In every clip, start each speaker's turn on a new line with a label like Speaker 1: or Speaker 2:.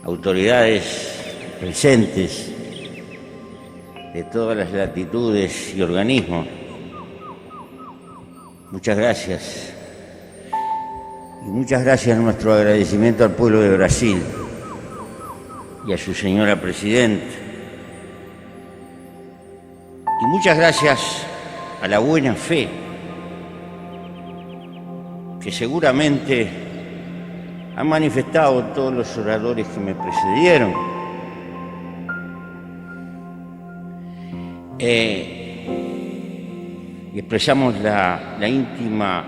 Speaker 1: autoridades presentes de todas las latitudes y organismos, muchas gracias. Y muchas gracias, nuestro agradecimiento al pueblo de Brasil y a su señora presidenta. Y muchas gracias a la buena fe que seguramente han manifestado todos los oradores que me precedieron. Y expresamos la íntima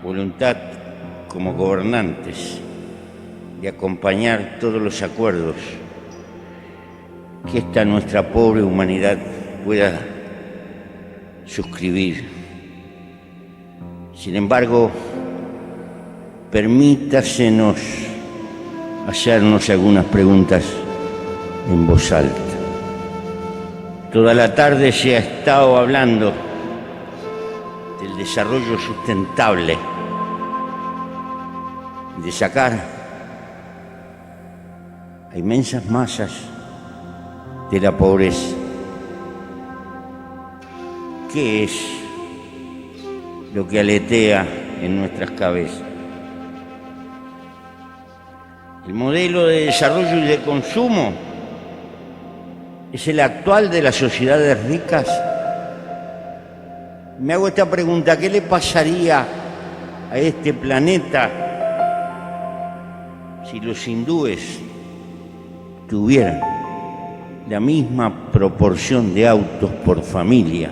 Speaker 1: voluntad como gobernantes de acompañar todos los acuerdos que esta nuestra pobre humanidad pueda suscribir. Sin embargo, permítasenos hacernos algunas preguntas en voz alta. Toda la tarde se ha estado hablando del desarrollo sustentable, de sacar a inmensas masas de la pobreza. ¿Qué es lo que aletea en nuestras cabezas? El modelo de desarrollo y de consumo es el actual de las sociedades ricas. Me hago esta pregunta: ¿qué le pasaría a este planeta si los hindúes tuvieran la misma proporción de autos por familia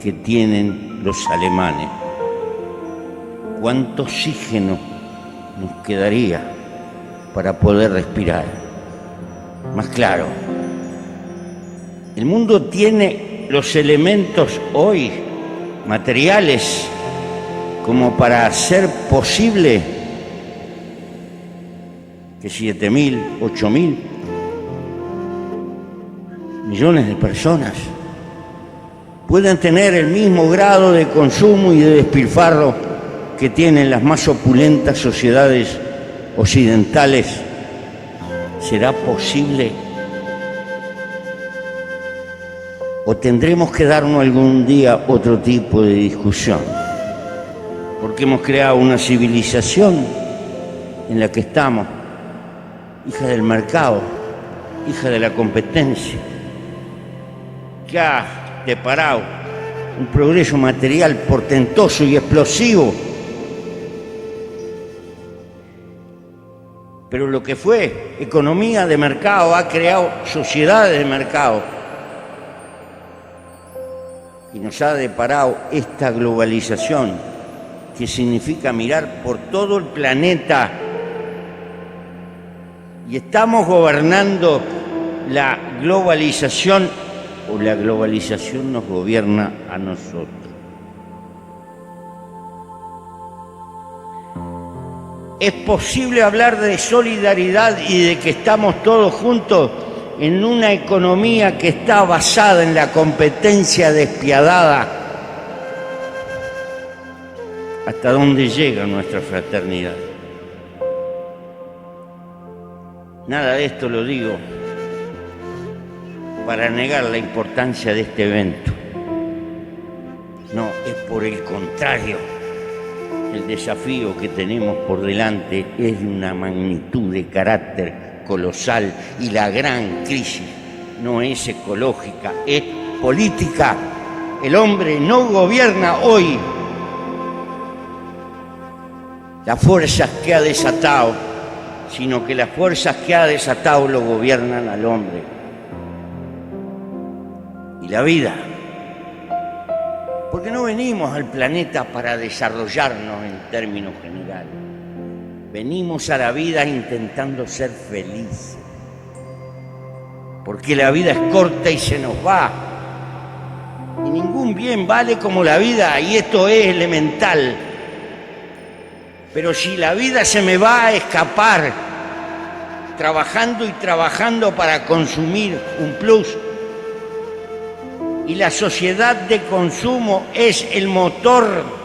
Speaker 1: que tienen los alemanes? ¿Cuánto oxígeno nos quedaría para poder respirar? Más claro, el mundo tiene los elementos hoy materiales como para hacer posible que 7.000, 8.000 millones de personas puedan tener el mismo grado de consumo y de despilfarro que tienen las más opulentas sociedades occidentales. ¿Será posible? ¿O tendremos que darnos algún día otro tipo de discusión? Porque hemos creado una civilización en la que estamos, hija del mercado, hija de la competencia, que ha deparado un progreso material portentoso y explosivo. Pero lo que fue economía de mercado ha creado sociedades de mercado y nos ha deparado esta globalización, que significa mirar por todo el planeta, y estamos gobernando la globalización o la globalización nos gobierna a nosotros. ¿Es posible hablar de solidaridad y de que estamos todos juntos en una economía que está basada en la competencia despiadada? ¿Hasta dónde llega nuestra fraternidad? Nada de esto lo digo para negar la importancia de este evento. No, es por el contrario. El desafío que tenemos por delante es de una magnitud de carácter colosal, y la gran crisis no es ecológica, es política. El hombre no gobierna hoy las fuerzas que ha desatado, sino que las fuerzas que ha desatado lo gobiernan al hombre. Y la vida, porque no venimos al planeta para desarrollarnos en términos generales. Venimos a la vida intentando ser felices. Porque la vida es corta y se nos va. Y ningún bien vale como la vida, y esto es elemental. Pero si la vida se me va a escapar, trabajando y trabajando para consumir un plus, y la sociedad de consumo es el motor,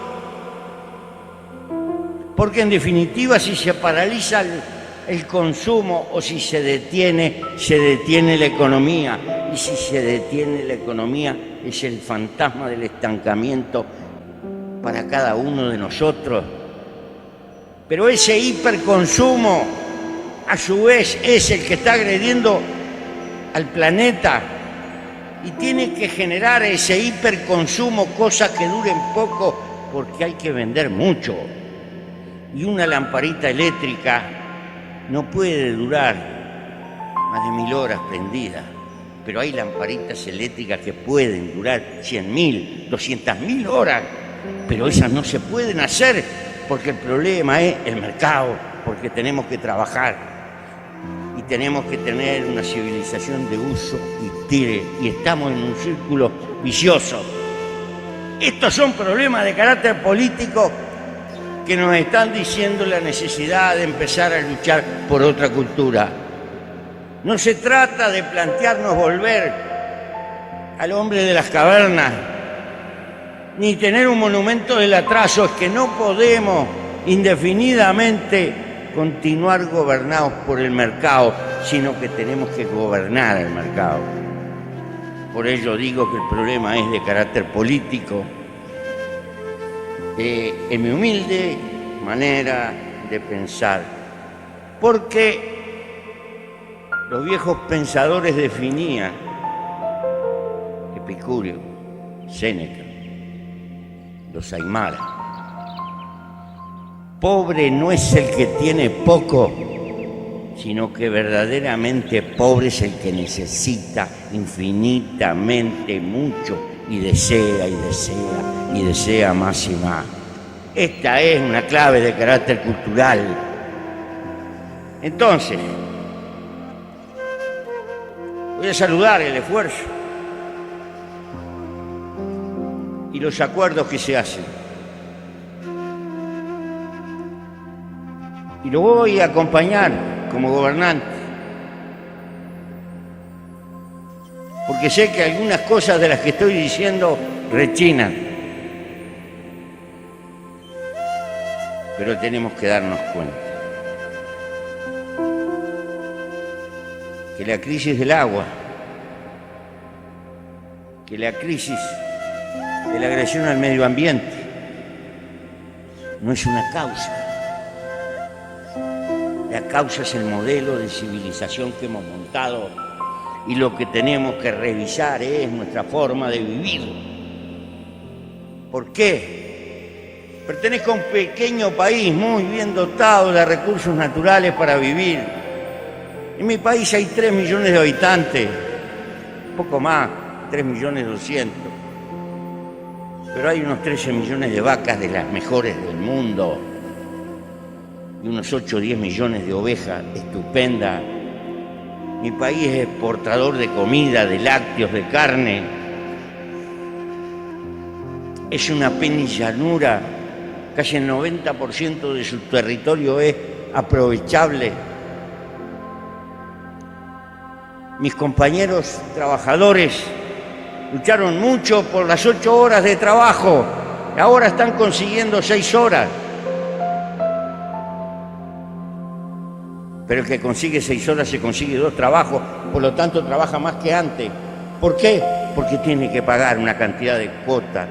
Speaker 1: porque en definitiva si se paraliza el consumo o si se detiene la economía. Y si se detiene la economía, es el fantasma del estancamiento para cada uno de nosotros. Pero ese hiperconsumo, a su vez, es el que está agrediendo al planeta y tiene que generar ese hiperconsumo, cosas que duren poco, porque hay que vender mucho. Y una lamparita eléctrica no puede durar más de 1000 horas prendida, pero hay lamparitas eléctricas que pueden durar 100.000, 200.000 horas, pero esas no se pueden hacer porque el problema es el mercado, porque tenemos que trabajar y tenemos que tener una civilización de uso y tire, y estamos en un círculo vicioso. Estos son problemas de carácter político que nos están diciendo la necesidad de empezar a luchar por otra cultura. No se trata de plantearnos volver al hombre de las cavernas, ni tener un monumento del atraso. Es que no podemos indefinidamente continuar gobernados por el mercado, sino que tenemos que gobernar el mercado. Por ello digo que el problema es de carácter político. En mi humilde manera de pensar, porque los viejos pensadores definían, Epicúreo, Séneca, los Aymara, pobre no es el que tiene poco, sino que verdaderamente pobre es el que necesita infinitamente mucho y desea y desea y desea más y más. Esta es una clave de carácter cultural. Entonces, voy a saludar el esfuerzo y los acuerdos que se hacen. Y lo voy a acompañar como gobernante, porque sé que algunas cosas de las que estoy diciendo rechinan, pero tenemos que darnos cuenta que la crisis del agua, que la crisis de la agresión al medio ambiente no es una causa. La causa es el modelo de civilización que hemos montado, y lo que tenemos que revisar es nuestra forma de vivir. ¿Por qué? Pertenezco a un pequeño país muy bien dotado de recursos naturales para vivir. En mi país hay 3 millones de habitantes, poco más, 3.200.000. Pero hay unos 13 millones de vacas de las mejores del mundo y unos 8 o 10 millones de ovejas estupendas. Mi país es exportador de comida, de lácteos, de carne. Es una penillanura, casi el 90% de su territorio es aprovechable. Mis compañeros trabajadores lucharon mucho por las 8 horas de trabajo, ahora están consiguiendo 6 horas. Pero el que consigue 6 horas se consigue 2 trabajos, por lo tanto trabaja más que antes. ¿Por qué? Porque tiene que pagar una cantidad de cuotas,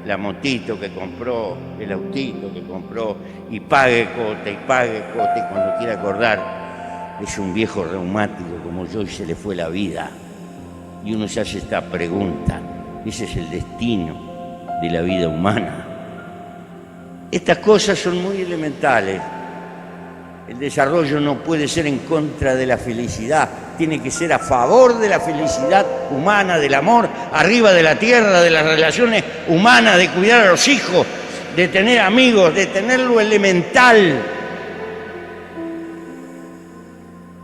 Speaker 1: la motito que compró, el autito que compró, y pague cuota, y cuando quiera acordar, es un viejo reumático como yo y se le fue la vida. Y uno se hace esta pregunta, ¿ese es el destino de la vida humana? Estas cosas son muy elementales. El desarrollo no puede ser en contra de la felicidad, tiene que ser a favor de la felicidad humana, del amor arriba de la tierra, de las relaciones humanas, de cuidar a los hijos, de tener amigos, de tener lo elemental.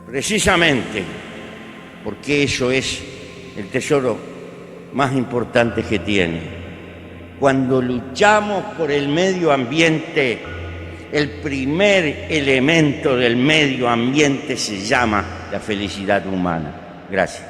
Speaker 1: Precisamente porque eso es el tesoro más importante que tiene. Cuando luchamos por el medio ambiente, el primer elemento del medio ambiente se llama la felicidad humana. Gracias.